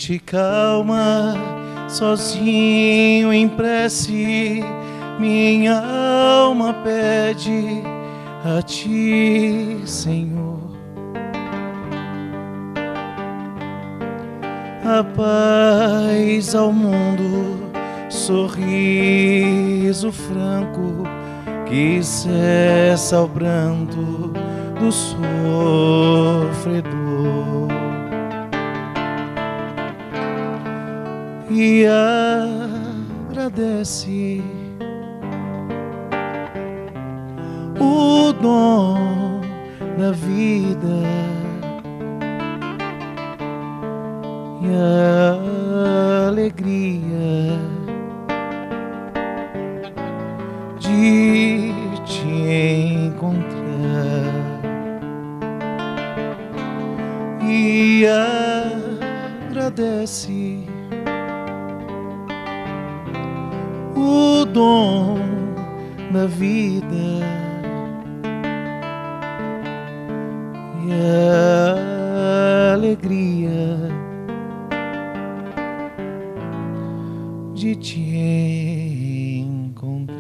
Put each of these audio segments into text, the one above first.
noite calma, sozinho em prece, minha alma pede a ti, Senhor. A paz ao mundo, sorriso franco que cessa o pranto do sofredor. E agradece o dom da vida e a alegria de te encontrar. E agradece o dom da vida e a alegria de te encontrar.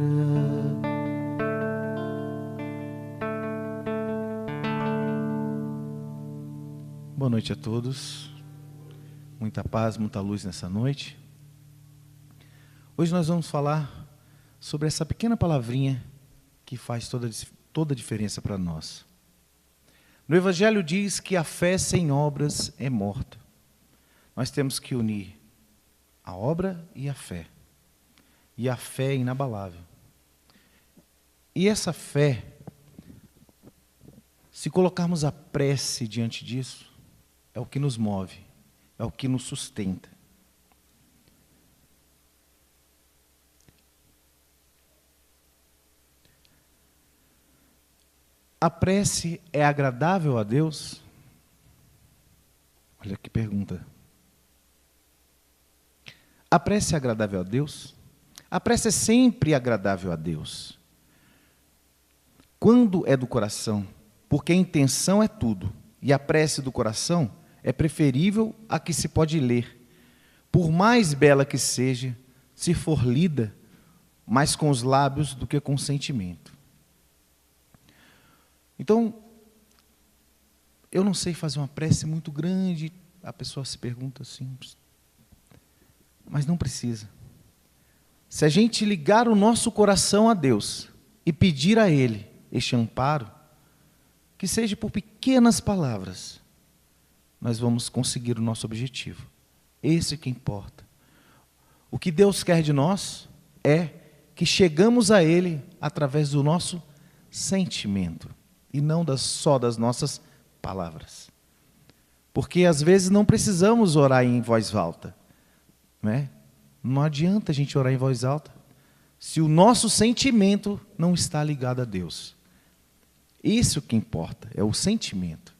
Boa noite a todos. Muita paz, muita luz nessa noite. Hoje nós vamos falar sobre essa pequena palavrinha que faz toda a diferença para nós. No Evangelho diz que a fé sem obras é morta. Nós temos que unir a obra e a fé. E a fé é inabalável. E essa fé, se colocarmos a prece diante disso, é o que nos move, é o que nos sustenta. A prece é agradável a Deus? Olha que pergunta. A prece é agradável a Deus? A prece é sempre agradável a Deus. Quando é do coração, porque a intenção é tudo, e a prece do coração é preferível à que se pode ler, por mais bela que seja, se for lida mais com os lábios do que com o sentimento. Então, eu não sei fazer uma prece muito grande, a pessoa se pergunta assim, mas não precisa. Se a gente ligar o nosso coração a Deus e pedir a Ele este amparo, que seja por pequenas palavras, nós vamos conseguir o nosso objetivo. Esse que importa. O que Deus quer de nós é que chegamos a Ele através do nosso sentimento e não só das nossas palavras. Porque às vezes não precisamos orar em voz alta, né? Não adianta a gente orar em voz alta se o nosso sentimento não está ligado a Deus. Isso que importa, é o sentimento.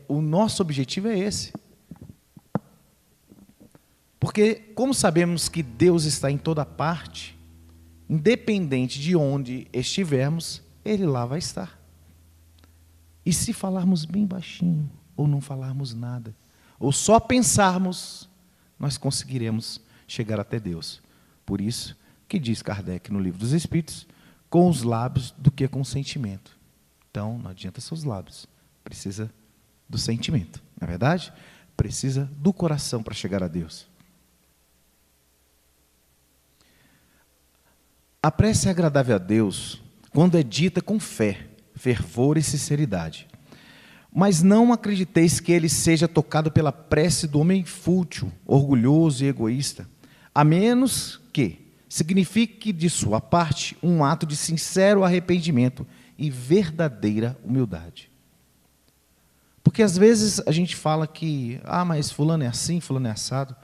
O nosso objetivo é esse. Porque como sabemos que Deus está em toda parte, independente de onde estivermos, Ele lá vai estar. E se falarmos bem baixinho, ou não falarmos nada, ou só pensarmos, nós conseguiremos chegar até Deus. Por isso que diz Kardec no Livro dos Espíritos, com os lábios do que com o sentimento. Então, não adianta seus lábios, precisa do sentimento, não é verdade? Precisa do coração para chegar a Deus. A prece é agradável a Deus quando é dita com fé, fervor e sinceridade. Mas não acrediteis que ele seja tocado pela prece do homem fútil, orgulhoso e egoísta, a menos que signifique de sua parte um ato de sincero arrependimento e verdadeira humildade. Porque às vezes a gente fala que, mas fulano é assim, fulano é assado,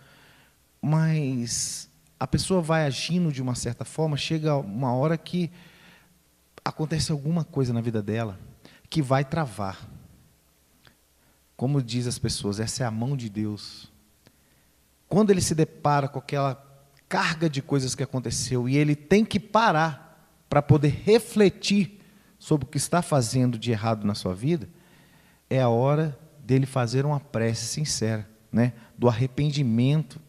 mas a pessoa vai agindo de uma certa forma, chega uma hora que acontece alguma coisa na vida dela que vai travar. Como diz as pessoas, essa é a mão de Deus. Quando ele se depara com aquela carga de coisas que aconteceu e ele tem que parar para poder refletir sobre o que está fazendo de errado na sua vida, é a hora dele fazer uma prece sincera né, do arrependimento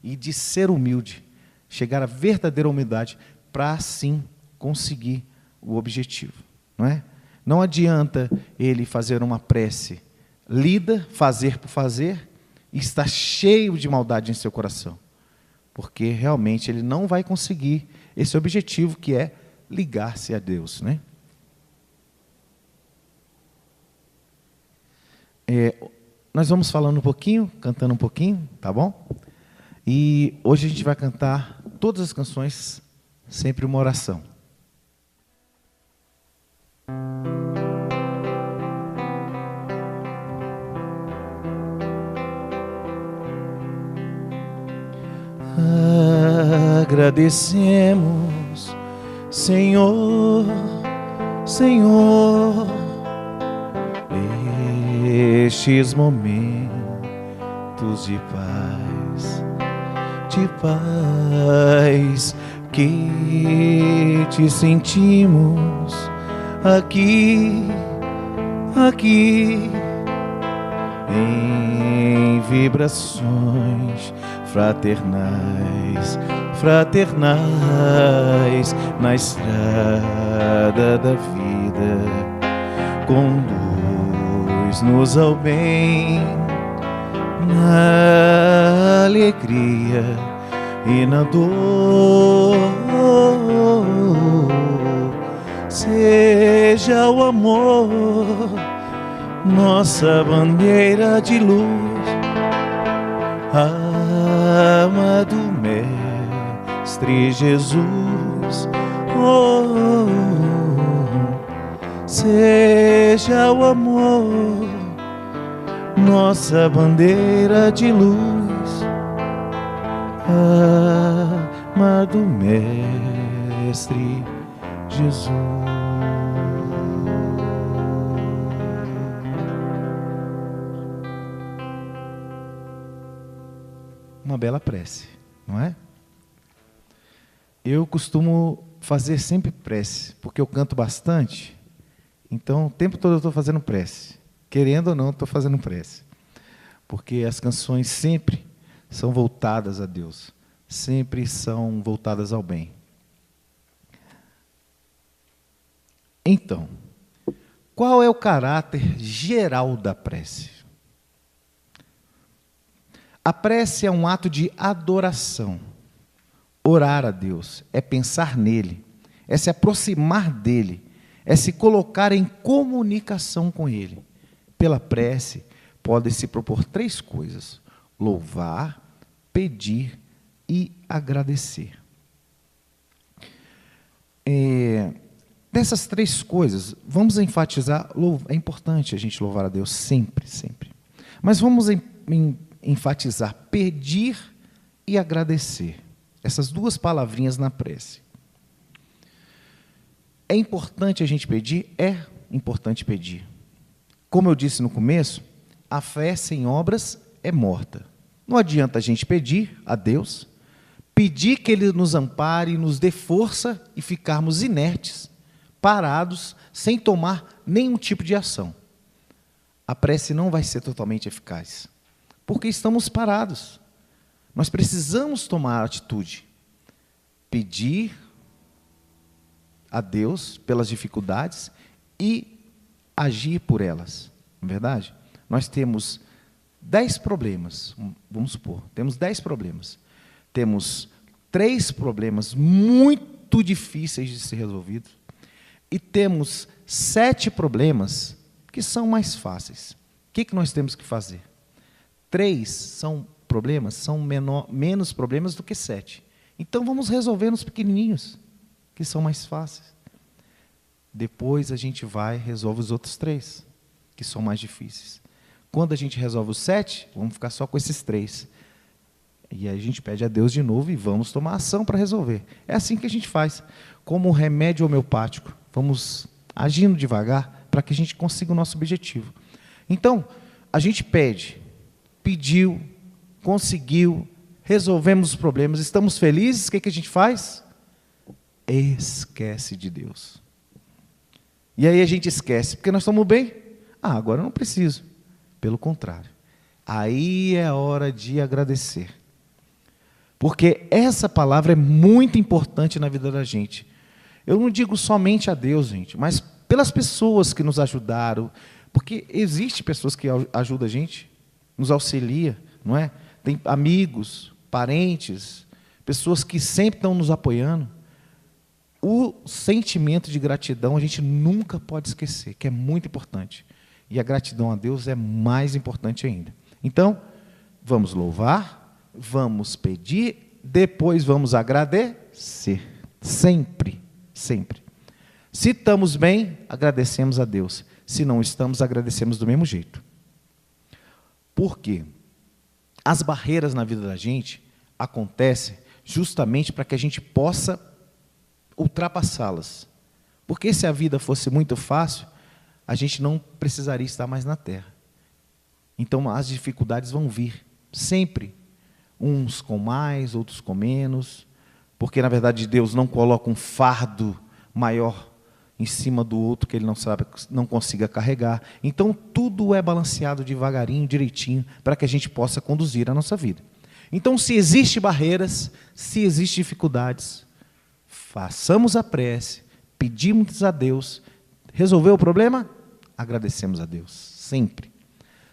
e de ser humilde, chegar à verdadeira humildade para assim conseguir o objetivo, não é? Não adianta ele fazer uma prece lida, fazer por fazer, e estar cheio de maldade em seu coração, porque realmente ele não vai conseguir esse objetivo que é ligar-se a Deus, né? Nós vamos falando um pouquinho, cantando um pouquinho, tá bom? E hoje a gente vai cantar todas as canções, sempre uma oração. Agradecemos, Senhor, Senhor, estes momentos de paz que te sentimos aqui em vibrações fraternais na estrada da vida. Conduz-nos ao bem, na alegria e na dor. Seja o amor nossa bandeira de luz, amado Mestre Jesus. Seja o amor nossa bandeira de luz, amado Mestre Jesus. Uma bela prece, não é? Eu costumo fazer sempre prece, porque eu canto bastante, então o tempo todo eu estou fazendo prece. Querendo ou não, estou fazendo prece. Porque as canções sempre são voltadas a Deus, sempre são voltadas ao bem. Então, qual é o caráter geral da prece? A prece é um ato de adoração. Orar a Deus é pensar nele, é se aproximar dele, é se colocar em comunicação com ele. Pela prece, podem se propor 3 coisas: louvar, pedir e agradecer. Dessas 3 coisas, vamos enfatizar, é importante a gente louvar a Deus sempre, sempre. Mas vamos enfatizar pedir e agradecer. Essas 2 palavrinhas na prece. É importante a gente pedir? É importante pedir. Como eu disse no começo, a fé sem obras é morta. Não adianta a gente pedir a Deus, pedir que Ele nos ampare, nos dê força e ficarmos inertes, parados, sem tomar nenhum tipo de ação. A prece não vai ser totalmente eficaz, porque estamos parados. Nós precisamos tomar atitude, pedir a Deus pelas dificuldades e agir por elas, não é verdade? Nós temos 10 problemas, vamos supor, temos 10 problemas. Temos 3 problemas muito difíceis de ser resolvidos e temos 7 problemas que são mais fáceis. O que nós temos que fazer? 3 são problemas, são menos problemas do que 7. Então vamos resolver nos pequenininhos, que são mais fáceis. Depois a gente vai e resolve os outros 3, que são mais difíceis. Quando a gente resolve os 7, vamos ficar só com esses 3. E aí a gente pede a Deus de novo e vamos tomar ação para resolver. É assim que a gente faz, como um remédio homeopático. Vamos agindo devagar para que a gente consiga o nosso objetivo. Então, a gente pediu, conseguiu, resolvemos os problemas, estamos felizes, o que a gente faz? Esquece de Deus. E aí a gente esquece, porque nós estamos bem. Agora eu não preciso. Pelo contrário, aí é hora de agradecer. Porque essa palavra é muito importante na vida da gente. Eu não digo somente a Deus, gente, mas pelas pessoas que nos ajudaram. Porque existem pessoas que ajudam a gente, nos auxilia, não é? Tem amigos, parentes, pessoas que sempre estão nos apoiando. O sentimento de gratidão a gente nunca pode esquecer, que é muito importante. E a gratidão a Deus é mais importante ainda. Então, vamos louvar, vamos pedir, depois vamos agradecer. Sempre, sempre. Se estamos bem, agradecemos a Deus. Se não estamos, agradecemos do mesmo jeito. Por quê? As barreiras na vida da gente acontecem justamente para que a gente possa ultrapassá-las. Porque se a vida fosse muito fácil, a gente não precisaria estar mais na terra. Então as dificuldades vão vir, sempre. Uns com mais, outros com menos. Porque na verdade Deus não coloca um fardo maior em cima do outro que ele não consiga carregar. Então tudo é balanceado devagarinho, direitinho, para que a gente possa conduzir a nossa vida. Então se existem barreiras, se existem dificuldades, façamos a prece, pedimos a Deus. Resolveu o problema? Agradecemos a Deus, sempre.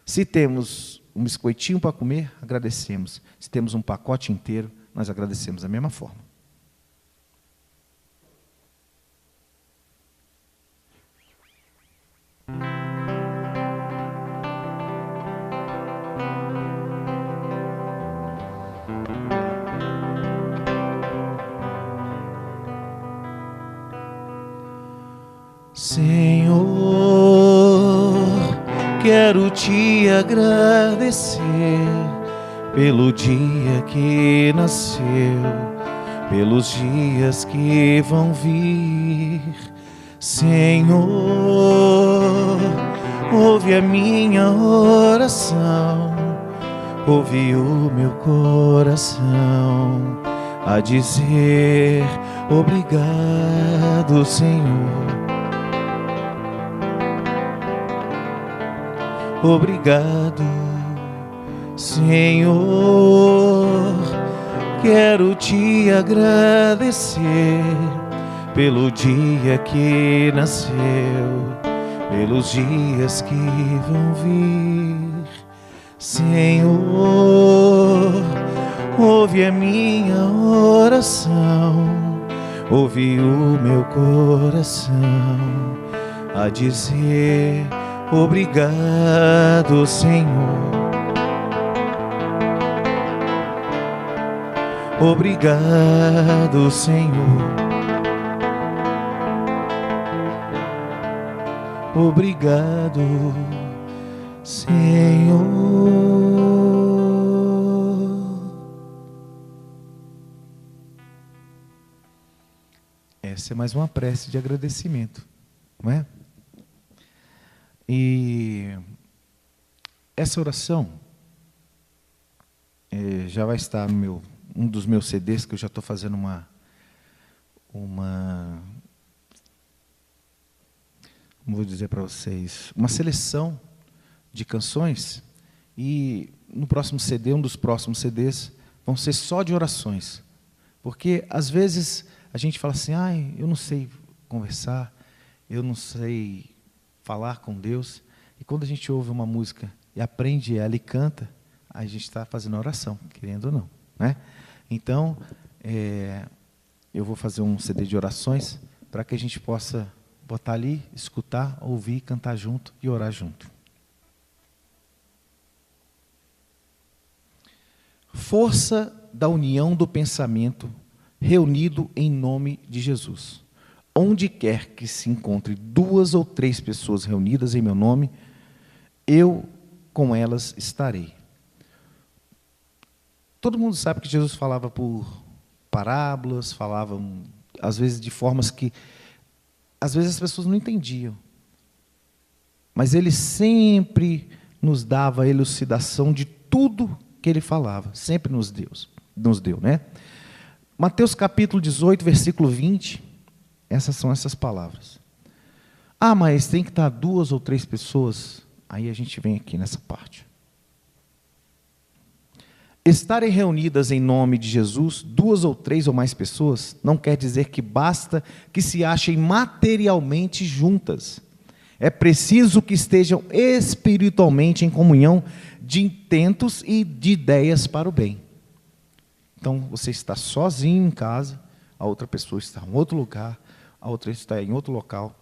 Se temos um biscoitinho para comer, agradecemos. Se temos um pacote inteiro, nós agradecemos da mesma forma. Senhor, quero te agradecer pelo dia que nasceu, pelos dias que vão vir. Senhor, ouve a minha oração, ouve o meu coração a dizer obrigado, Senhor. Obrigado, Senhor, quero te agradecer pelo dia que nasceu, pelos dias que vão vir. Senhor, ouve a minha oração, ouve o meu coração a dizer obrigado, Senhor. Obrigado, Senhor. Obrigado, Senhor. Essa é mais uma prece de agradecimento, não é? E essa oração já vai estar no um dos meus CDs, que eu já estou fazendo como vou dizer para vocês, uma seleção de canções, e no próximo CD, um dos próximos CDs, vão ser só de orações. Porque, às vezes, a gente fala assim, eu não sei conversar, eu não sei falar com Deus, e quando a gente ouve uma música e aprende ela e canta, a gente está fazendo oração, querendo ou não, né? Então, eu vou fazer um CD de orações para que a gente possa botar ali, escutar, ouvir, cantar junto e orar junto. Força da união do pensamento reunido em nome de Jesus. Onde quer que se encontre 2 ou 3 pessoas reunidas em meu nome, eu com elas estarei. Todo mundo sabe que Jesus falava por parábolas, falava às vezes de formas que às vezes as pessoas não entendiam. Mas ele sempre nos dava a elucidação de tudo que ele falava, sempre nos deu, né? Mateus capítulo 18, versículo 20, essas são essas palavras. Mas tem que estar 2 ou 3 pessoas, aí a gente vem aqui nessa parte. Estarem reunidas em nome de Jesus, 2 ou 3 ou mais pessoas, não quer dizer que basta que se achem materialmente juntas. É preciso que estejam espiritualmente em comunhão de intentos e de ideias para o bem. Então, você está sozinho em casa, a outra pessoa está em outro lugar, a outra está em outro local.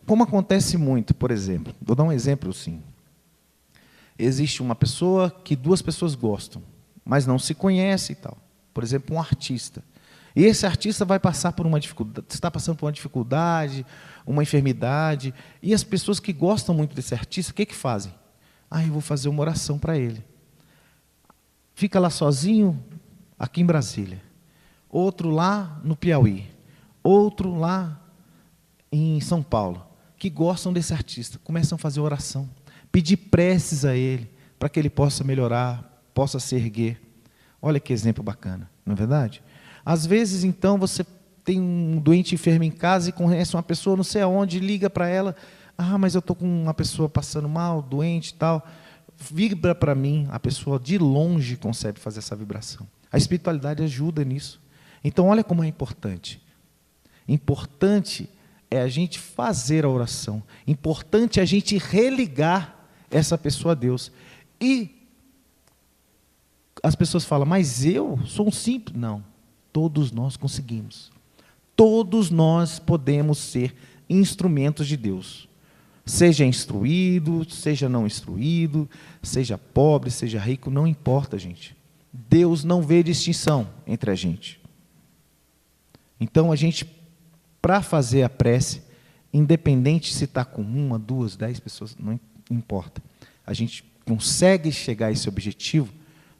Como acontece muito, por exemplo, vou dar um exemplo assim. Existe uma pessoa que 2 pessoas gostam, mas não se conhecem e tal. Por exemplo, um artista. E esse artista vai passar por uma dificuldade, está passando por uma dificuldade, uma enfermidade, e as pessoas que gostam muito desse artista, o que fazem? Eu vou fazer uma oração para ele. Fica lá sozinho, aqui em Brasília. Outro lá no Piauí. Outro lá em São Paulo, que gostam desse artista, começam a fazer oração. Pedir preces a ele, para que ele possa melhorar, possa se erguer. Olha que exemplo bacana, não é verdade? Às vezes, então, você tem um doente enfermo em casa e conhece uma pessoa, não sei aonde, liga para ela, mas eu estou com uma pessoa passando mal, doente e tal, vibra para mim, a pessoa de longe consegue fazer essa vibração. A espiritualidade ajuda nisso. Então, olha como é importante. Importante é a gente fazer a oração, importante é a gente religar essa pessoa a Deus. E as pessoas falam, mas eu sou um simples. Não, todos nós conseguimos. Todos nós podemos ser instrumentos de Deus. Seja instruído, seja não instruído, seja pobre, seja rico, não importa, gente. Deus não vê distinção entre a gente. Então, a gente, para fazer a prece, independente se está com 1, 2, 10 pessoas, não importa. A gente consegue chegar a esse objetivo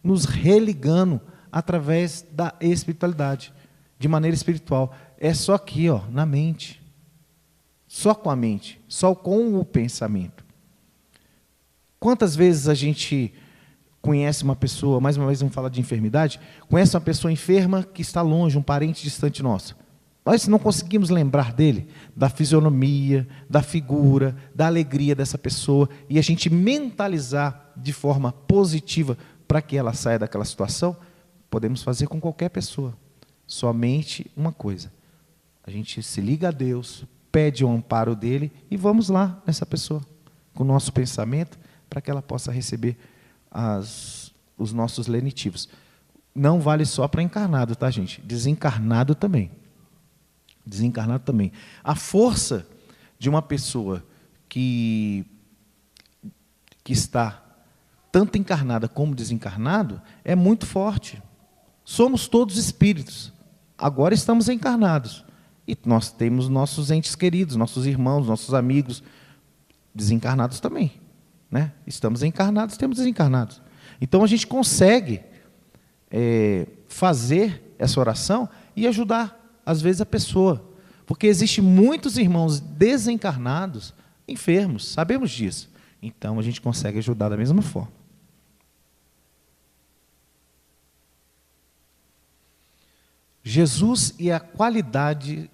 nos religando através da espiritualidade, de maneira espiritual. É só aqui, na mente. Só com a mente, só com o pensamento. Quantas vezes a gente conhece uma pessoa, mais uma vez vamos falar de enfermidade, conhece uma pessoa enferma que está longe, um parente distante nosso. Nós não conseguimos lembrar dele, da fisionomia, da figura, da alegria dessa pessoa, e a gente mentalizar de forma positiva para que ela saia daquela situação, podemos fazer com qualquer pessoa. Somente uma coisa, a gente se liga a Deus, pede o amparo dele e vamos lá nessa pessoa, com o nosso pensamento, para que ela possa receber os nossos lenitivos. Não vale só para encarnado, tá, gente? Desencarnado também. Desencarnado também. A força de uma pessoa que está tanto encarnada como desencarnado é muito forte. Somos todos espíritos. Agora estamos encarnados. E nós temos nossos entes queridos, nossos irmãos, nossos amigos, desencarnados também. Né? Estamos encarnados, temos desencarnados. Então a gente consegue fazer essa oração e ajudar, às vezes, a pessoa. Porque existem muitos irmãos desencarnados, enfermos, sabemos disso. Então a gente consegue ajudar da mesma forma. Jesus e as qualidades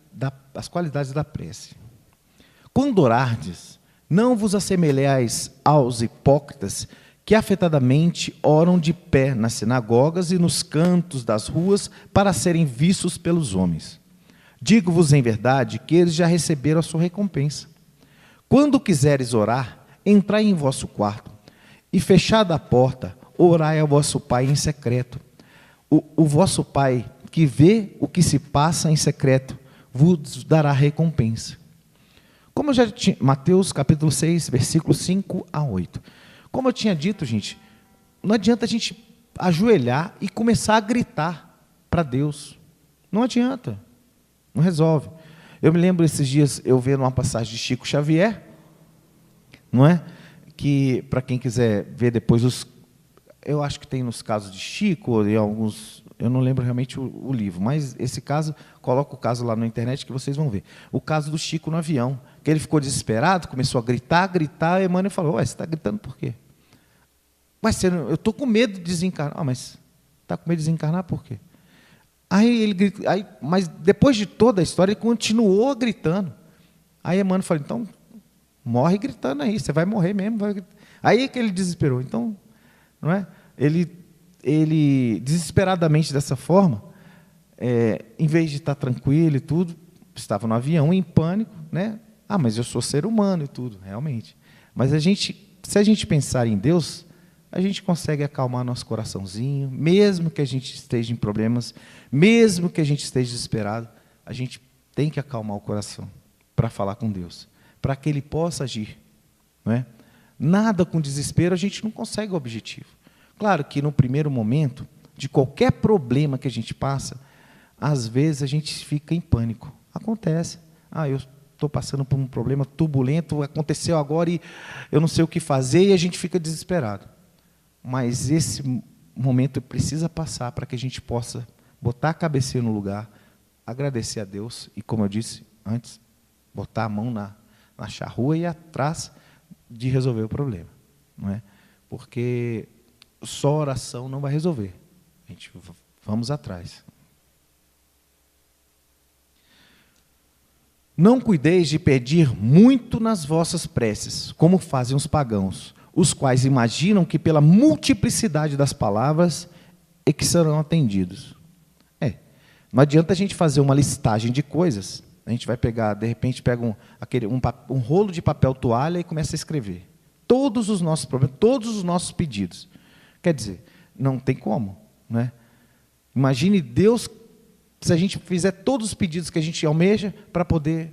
da prece. Quando orardes, não vos assemelhais aos hipócritas que afetadamente oram de pé nas sinagogas e nos cantos das ruas para serem vistos pelos homens. Digo-vos em verdade que eles já receberam a sua recompensa. Quando quiseres orar, entrai em vosso quarto e, fechada a porta, orai ao vosso Pai em secreto. O vosso Pai, que vê o que se passa em secreto, vos dará recompensa. Como eu já tinha, Mateus capítulo 6, versículos 5 a 8. Como eu tinha dito, gente, não adianta a gente ajoelhar e começar a gritar para Deus. Não adianta, não resolve. Eu me lembro esses dias, eu vendo uma passagem de Chico Xavier, não é? Que, para quem quiser ver depois, eu acho que tem nos casos de Chico, e alguns, eu não lembro realmente o livro, mas esse caso, coloca o caso lá na internet que vocês vão ver. O caso do Chico no avião, que ele ficou desesperado, começou a gritar, e Emmanuel falou, ué, você está gritando por quê? Mas eu estou com medo de desencarnar. Mas está com medo de desencarnar por quê? Mas depois de toda a história, ele continuou gritando. Aí Emmanuel falou, então, morre gritando aí, você vai morrer mesmo. Aí que ele desesperou. Então, não é? Ele ele desesperadamente dessa forma, em vez de estar tranquilo e tudo, estava no avião em pânico, né? Ah, mas eu sou ser humano e tudo, realmente. Mas se a gente pensar em Deus, a gente consegue acalmar nosso coraçãozinho, mesmo que a gente esteja em problemas, mesmo que a gente esteja desesperado, a gente tem que acalmar o coração para falar com Deus, para que Ele possa agir, não é? Nada com desespero, a gente não consegue o objetivo. Claro que no primeiro momento, de qualquer problema que a gente passa, às vezes a gente fica em pânico. Acontece. Ah, eu estou passando por um problema turbulento, aconteceu agora e eu não sei o que fazer, e a gente fica desesperado. Mas esse momento precisa passar para que a gente possa botar a cabeça no lugar, agradecer a Deus e, como eu disse antes, botar a mão na charrua e ir atrás de resolver o problema, não é? Porque só oração não vai resolver. Vamos atrás. Não cuideis de pedir muito nas vossas preces, como fazem os pagãos, os quais imaginam que pela multiplicidade das palavras é que serão atendidos. Não adianta a gente fazer uma listagem de coisas. A gente vai pegar, de repente, pega um rolo de papel toalha e começa a escrever. Todos os nossos problemas, todos os nossos pedidos. Quer dizer, não tem como, né? Imagine Deus, se a gente fizer todos os pedidos que a gente almeja para poder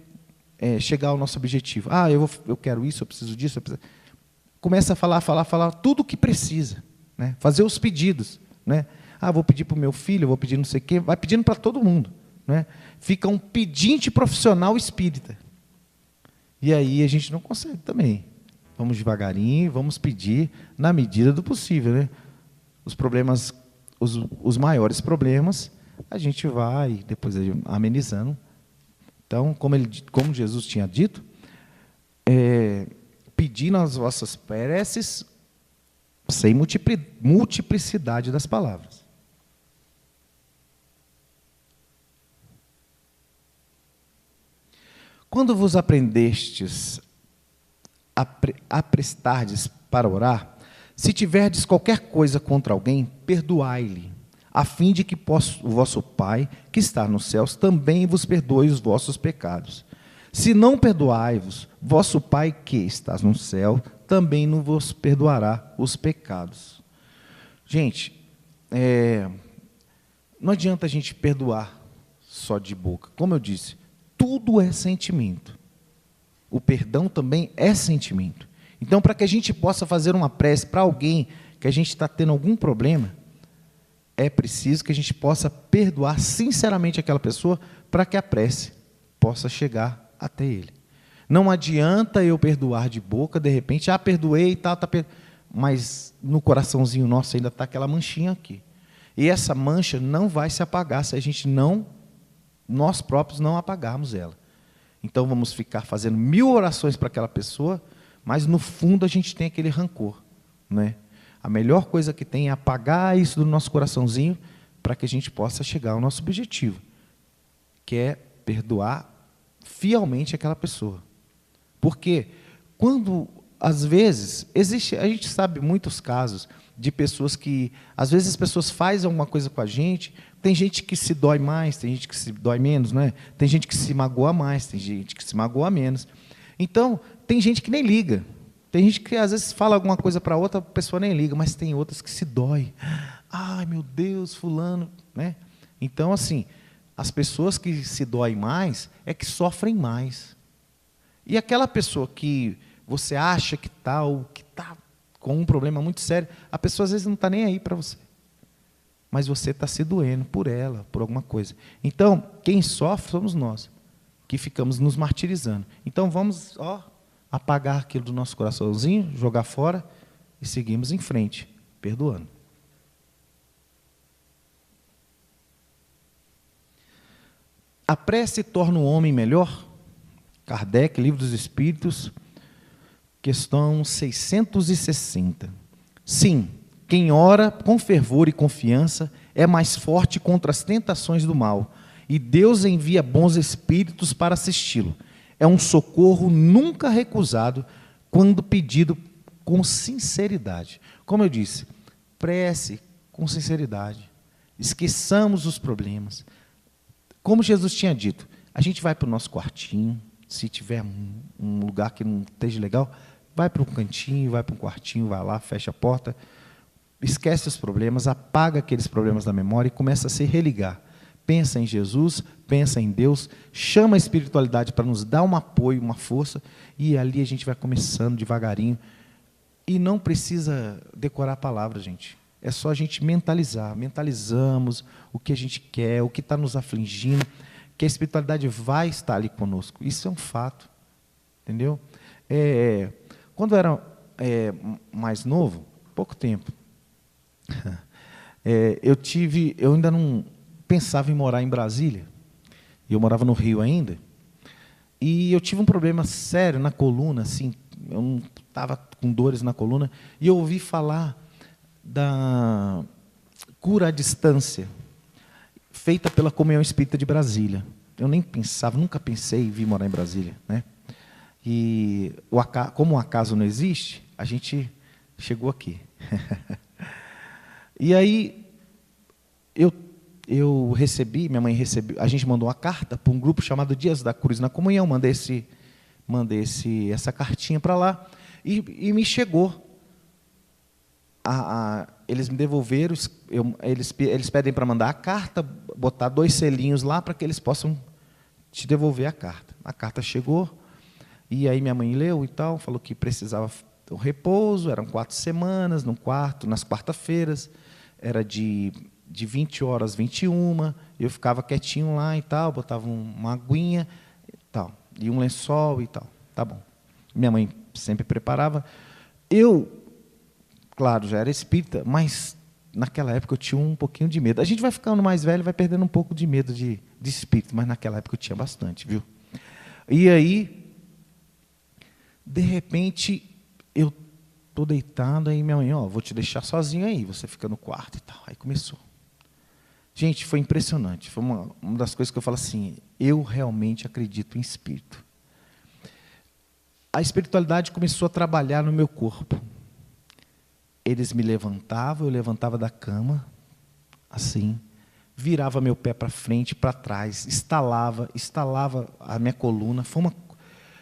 chegar ao nosso objetivo. Ah, eu quero isso, eu preciso disso. Começa a falar tudo o que precisa, né? Fazer os pedidos, né? Ah, vou pedir para o meu filho, vou pedir não sei o quê, vai pedindo para todo mundo, né? Fica um pedinte profissional espírita. E aí a gente não consegue também. Vamos devagarinho, vamos pedir na medida do possível, né? Os problemas, os maiores problemas, a gente vai depois amenizando. Então, como Jesus tinha dito, pedir nas vossas preces sem multiplicidade das palavras. Quando vos aprendestes a prestardes para orar, se tiverdes qualquer coisa contra alguém, perdoai-lhe, a fim de que o vosso Pai, que está nos céus, também vos perdoe os vossos pecados. Se não perdoai-vos, vosso Pai, que está no céu, também não vos perdoará os pecados. Gente, não adianta a gente perdoar só de boca. Como eu disse, tudo é sentimento. O perdão também é sentimento. Então, para que a gente possa fazer uma prece para alguém que a gente está tendo algum problema, é preciso que a gente possa perdoar sinceramente aquela pessoa para que a prece possa chegar até ele. Não adianta eu perdoar de boca, de repente, perdoei e tal, mas no coraçãozinho nosso ainda está aquela manchinha aqui. E essa mancha não vai se apagar se a gente nós próprios não apagarmos ela. Então vamos ficar fazendo 1000 orações para aquela pessoa, mas no fundo a gente tem aquele rancor, né? A melhor coisa que tem é apagar isso do nosso coraçãozinho para que a gente possa chegar ao nosso objetivo, que é perdoar fielmente aquela pessoa. Porque quando, às vezes, a gente sabe muitos casos de pessoas que, às vezes as pessoas fazem alguma coisa com a gente, tem gente que se dói mais, tem gente que se dói menos, né? Tem gente que se magoa mais, tem gente que se magoa menos. Então, tem gente que nem liga. Tem gente que, às vezes, fala alguma coisa para outra, a pessoa nem liga, mas tem outras que se dói. Ai, meu Deus, fulano, né? Então, assim, as pessoas que se doem mais é que sofrem mais. E aquela pessoa que você acha que está com um problema muito sério, a pessoa às vezes não está nem aí para você. Mas você está se doendo por ela, por alguma coisa. Então, quem sofre somos nós, que ficamos nos martirizando. Então, vamos apagar aquilo do nosso coraçãozinho, jogar fora e seguimos em frente, perdoando. A prece torna o homem melhor? Kardec, Livro dos Espíritos, questão 660. Sim, quem ora com fervor e confiança é mais forte contra as tentações do mal, e Deus envia bons espíritos para assisti-lo. É um socorro nunca recusado quando pedido com sinceridade. Como eu disse, prece, com sinceridade. Esqueçamos os problemas. Como Jesus tinha dito, a gente vai para o nosso quartinho, se tiver um lugar que não esteja legal, vai para um cantinho, vai para um quartinho, vai lá, fecha a porta, esquece os problemas, apaga aqueles problemas da memória e começa a se religar. Pensa em Jesus, pensa em Deus, chama a espiritualidade para nos dar um apoio, uma força, e ali a gente vai começando devagarinho. E não precisa decorar a palavra, gente. É só a gente mentalizar. Mentalizamos o que a gente quer, o que está nos afligindo, que a espiritualidade vai estar ali conosco. Isso é um fato. Entendeu? Quando eu era mais novo, pouco tempo, eu ainda não pensava em morar em Brasília. Eu morava no Rio ainda. E eu tive um problema sério na coluna, assim, eu estava com dores na coluna, e eu ouvi falar da cura à distância, feita pela Comunhão Espírita de Brasília. Eu nem pensava, nunca pensei em vir morar em Brasília, né? E como o acaso não existe, a gente chegou aqui. E aí eu recebi, minha mãe recebeu, a gente mandou uma carta para um grupo chamado Dias da Cruz na Comunhão, mandei essa cartinha para lá, e me chegou. Eles me devolveram, eles pedem para mandar a carta, botar 2 selinhos lá para que eles possam te devolver a carta. A carta chegou, e aí minha mãe leu e tal, falou que precisava um repouso, eram 4 semanas no quarto, nas quarta-feiras, era de 20 horas, 21, eu ficava quietinho lá e tal, botava uma aguinha e tal, e um lençol e tal, tá bom. Minha mãe sempre preparava. Eu, claro, já era espírita, mas naquela época eu tinha um pouquinho de medo. A gente vai ficando mais velho, vai perdendo um pouco de medo de espírito, mas naquela época eu tinha bastante, viu? E aí, de repente, eu estou deitado, aí minha mãe, vou te deixar sozinho aí, você fica no quarto e tal. Aí começou. Gente, foi impressionante. Foi uma das coisas que eu falo assim, eu realmente acredito em espírito. A espiritualidade começou a trabalhar no meu corpo. Eles me levantavam, eu levantava da cama, assim, virava meu pé para frente, para trás, estalava a minha coluna.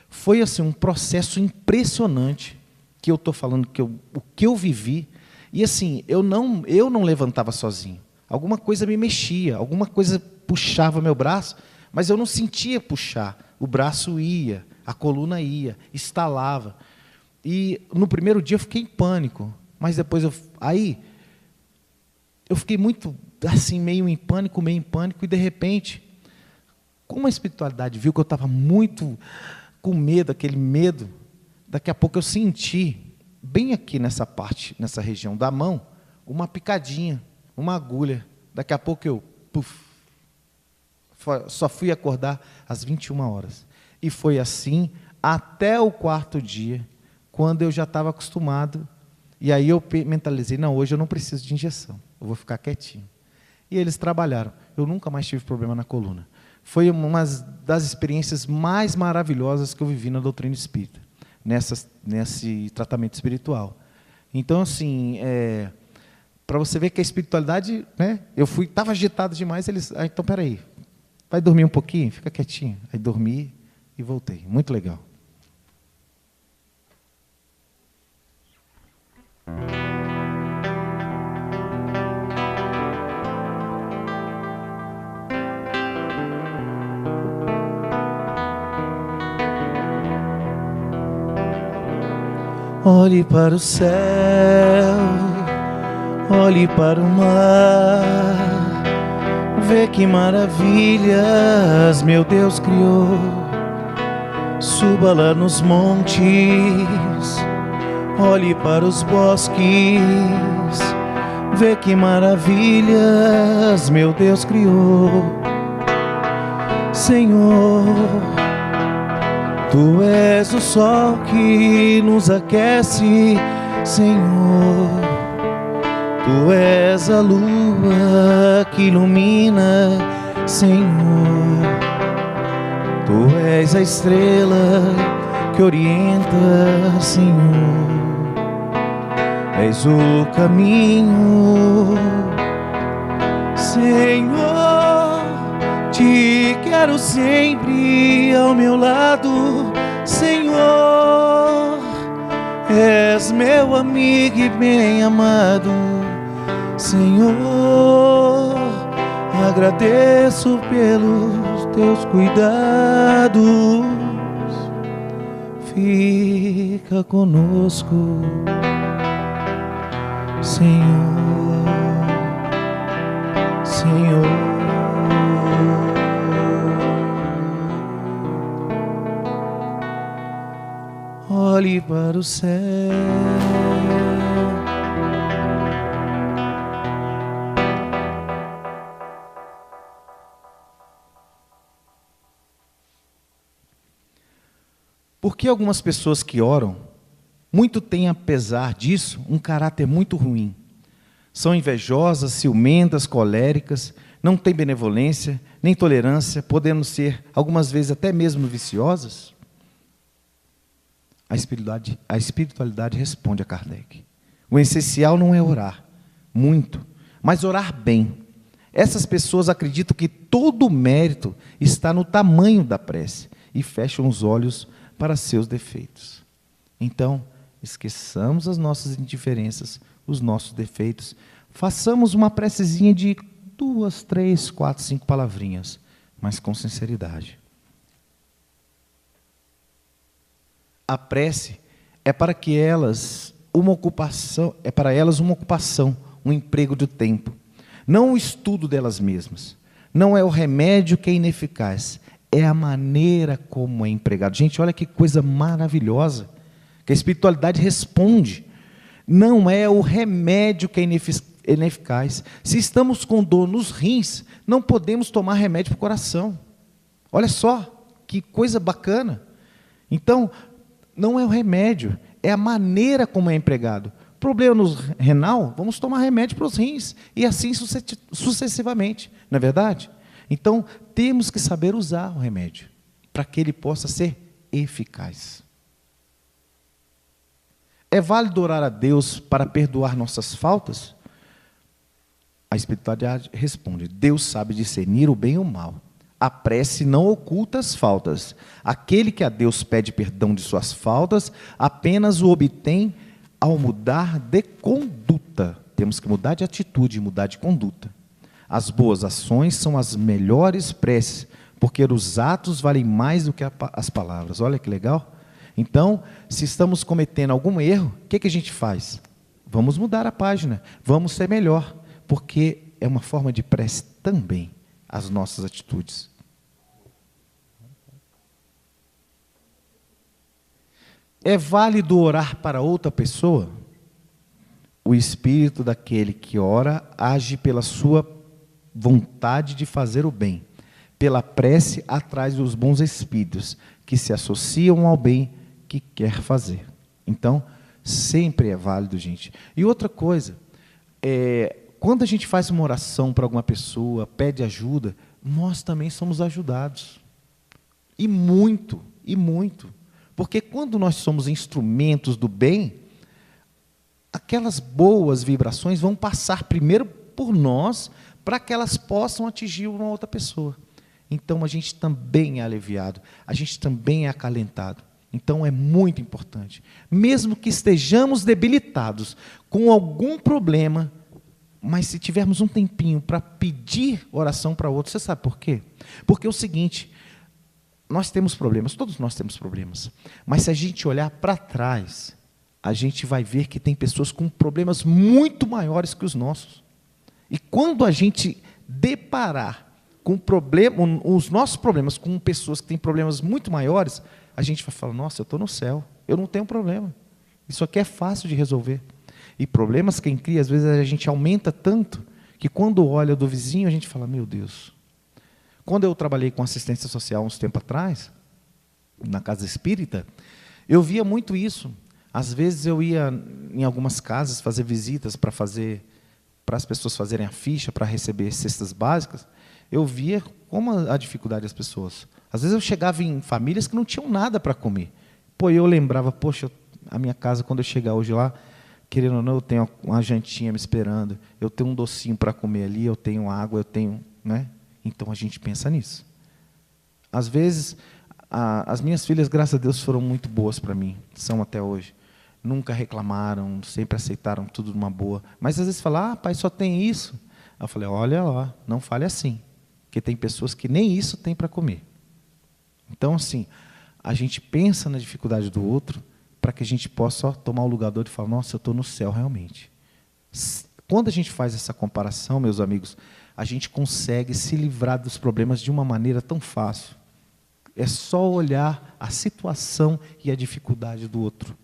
Foi assim, um processo impressionante que eu estou falando, o que eu vivi. E assim, eu não levantava sozinho. Alguma coisa me mexia, alguma coisa puxava meu braço, mas eu não sentia puxar. O braço ia, a coluna ia, estalava. E no primeiro dia eu fiquei em pânico, mas depois eu fiquei muito assim, meio em pânico, e de repente, como a espiritualidade viu que eu estava muito com medo, aquele medo, daqui a pouco eu senti, bem aqui nessa parte, nessa região da mão, uma picadinha, uma agulha. Daqui a pouco só fui acordar às 21 horas. E foi assim até o 4º dia, quando eu já estava acostumado. E aí eu mentalizei, não, hoje eu não preciso de injeção, eu vou ficar quietinho. E eles trabalharam. Eu nunca mais tive problema na coluna. Foi uma das experiências mais maravilhosas que eu vivi na doutrina espírita, nesse tratamento espiritual. Então, assim, para você ver que a espiritualidade, né? Eu estava agitado demais, eles, então, peraí, vai dormir um pouquinho? Fica quietinho. Aí dormi e voltei. Muito legal. Olhe para o céu, olhe para o mar, vê que maravilhas meu Deus criou. Suba lá nos montes, olhe para os bosques, vê que maravilhas meu Deus criou. Senhor, Tu és o sol que nos aquece, Senhor. Tu és a lua que ilumina, Senhor. Tu és a estrela que orienta, Senhor. és o caminho. Senhor, te quero sempre ao meu lado. Senhor, és meu amigo e bem amado. Senhor, agradeço pelos teus cuidados. Fica conosco, Senhor, Senhor. Olhe para o céu. Porque algumas pessoas que oram, muito têm, apesar disso, um caráter muito ruim. São invejosas, ciumentas, coléricas, não têm benevolência, nem tolerância, podendo ser, algumas vezes, até mesmo viciosas? A espiritualidade responde a Kardec. O essencial não é orar muito, mas orar bem. Essas pessoas acreditam que todo o mérito está no tamanho da prece e fecham os olhos para seus defeitos. Então, esqueçamos as nossas indiferenças, os nossos defeitos. Façamos uma precezinha de 2, 3, 4, 5 palavrinhas, mas com sinceridade. A prece é para elas uma ocupação, um emprego de tempo. Não o estudo delas mesmas. Não é o remédio que é ineficaz. É a maneira como é empregado. Gente, olha que coisa maravilhosa, que a espiritualidade responde. Não é o remédio que é ineficaz. Se estamos com dor nos rins, não podemos tomar remédio para o coração. Olha só, que coisa bacana. Então, não é o remédio, é a maneira como é empregado. Problema no renal, vamos tomar remédio para os rins, e assim sucessivamente, não é verdade? Então, temos que saber usar o remédio, para que ele possa ser eficaz. É válido orar a Deus para perdoar nossas faltas? A espiritualidade responde: Deus sabe discernir o bem e o mal. A prece não oculta as faltas. Aquele que a Deus pede perdão de suas faltas, apenas o obtém ao mudar de conduta. Temos que mudar de atitude, mudar de conduta. As boas ações são as melhores preces, porque os atos valem mais do que as palavras. Olha que legal. Então, se estamos cometendo algum erro, o que a gente faz? Vamos mudar a página, vamos ser melhor, porque é uma forma de prece também, as nossas atitudes. É válido orar para outra pessoa? O espírito daquele que ora age pela sua vontade de fazer o bem. Pela prece atrai os bons espíritos que se associam ao bem que quer fazer. Então, sempre é válido, gente. E outra coisa, quando a gente faz uma oração para alguma pessoa, pede ajuda, nós também somos ajudados. E muito, e muito. Porque quando nós somos instrumentos do bem, aquelas boas vibrações vão passar primeiro por nós, para que elas possam atingir uma outra pessoa. Então, a gente também é aliviado, a gente também é acalentado. Então, é muito importante. Mesmo que estejamos debilitados com algum problema, mas se tivermos um tempinho para pedir oração para outro, você sabe por quê? Porque é o seguinte, nós temos problemas, todos nós temos problemas, mas se a gente olhar para trás, a gente vai ver que tem pessoas com problemas muito maiores que os nossos. E quando a gente deparar com os nossos problemas com pessoas que têm problemas muito maiores, a gente vai falar: nossa, eu estou no céu, eu não tenho problema. Isso aqui é fácil de resolver. E problemas quem cria, às vezes a gente aumenta tanto, que quando olha do vizinho, a gente fala: meu Deus. Quando eu trabalhei com assistência social uns tempo atrás, na casa espírita, eu via muito isso. Às vezes eu ia em algumas casas fazer visitas para as pessoas fazerem a ficha, para receber cestas básicas. Eu via como a dificuldade das pessoas. Às vezes eu chegava em famílias que não tinham nada para comer. Eu lembrava, poxa, a minha casa, quando eu chegar hoje lá, querendo ou não, eu tenho uma jantinha me esperando, eu tenho um docinho para comer ali, eu tenho água, eu tenho, né? Então a gente pensa nisso. Às vezes, as minhas filhas, graças a Deus, foram muito boas para mim, são até hoje. Nunca reclamaram, sempre aceitaram tudo numa boa. Mas às vezes falam, pai, só tem isso. Eu falei, olha lá, não fale assim, porque tem pessoas que nem isso tem para comer. Então, assim, a gente pensa na dificuldade do outro para que a gente possa tomar o lugar do outro e falar, nossa, eu estou no céu realmente. Quando a gente faz essa comparação, meus amigos, a gente consegue se livrar dos problemas de uma maneira tão fácil. É só olhar a situação e a dificuldade do outro,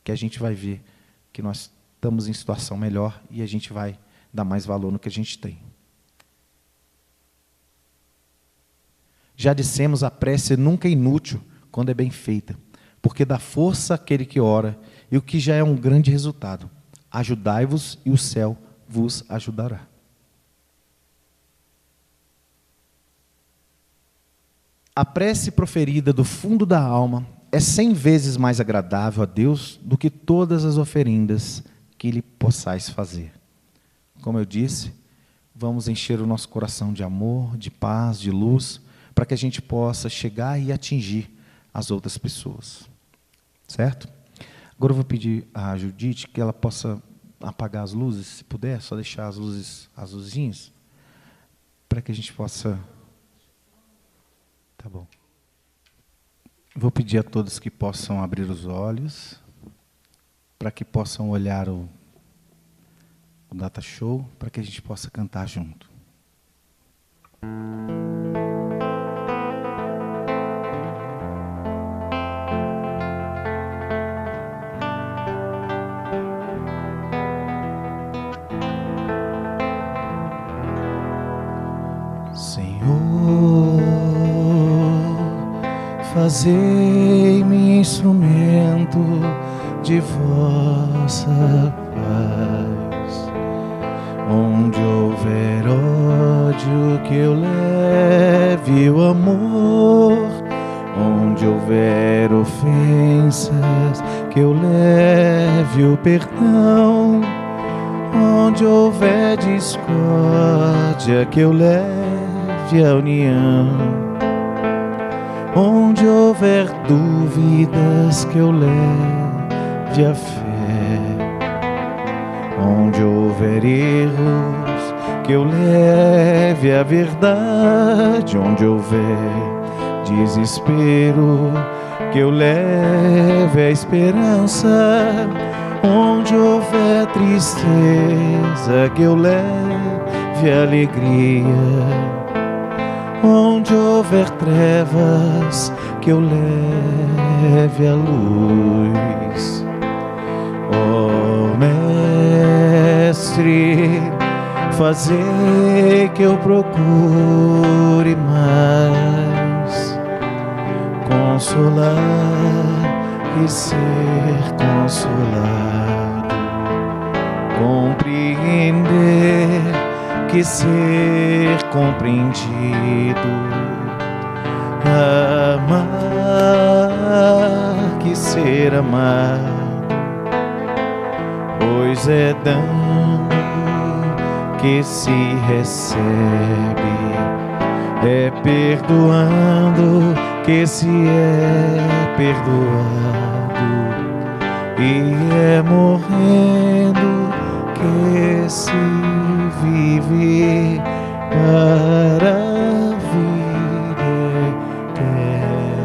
que a gente vai ver que nós estamos em situação melhor e a gente vai dar mais valor no que a gente tem. Já dissemos, a prece nunca é inútil quando é bem feita, porque dá força àquele que ora, e o que já é um grande resultado. Ajudai-vos e o céu vos ajudará. A prece proferida do fundo da alma é 100 vezes mais agradável a Deus do que todas as oferendas que lhe possais fazer. Como eu disse, vamos encher o nosso coração de amor, de paz, de luz, para que a gente possa chegar e atingir as outras pessoas. Certo? Agora eu vou pedir à Judite que ela possa apagar as luzes, se puder, só deixar as luzes, as luzinhas, para que a gente possa... Tá bom. Vou pedir a todos que possam abrir os olhos, para que possam olhar o Data Show, para que a gente possa cantar junto. Senhor, fazei-me instrumento de vossa paz. Onde houver ódio, que eu leve o amor. Onde houver ofensas, que eu leve o perdão. Onde houver discórdia, que eu leve a união. Onde houver dúvidas, que eu leve a fé. Onde houver erros, que eu leve a verdade. Onde houver desespero, que eu leve a esperança. Onde houver tristeza, que eu leve a alegria. Onde houver trevas, que eu leve a luz. Ó Mestre, fazei que eu procure mais consolar e ser consolado, compreender que ser compreendido, amar que ser amado, pois é dando que se recebe, é perdoando que se é perdoado, e é morrendo que se vive para a vida eterna.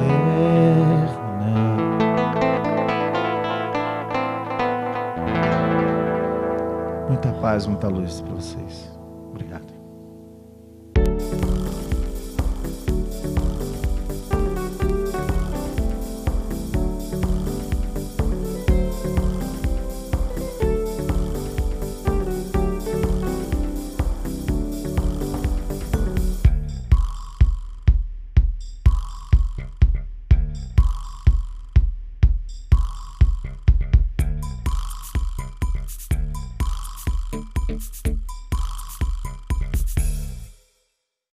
Muita paz, muita luz para vocês.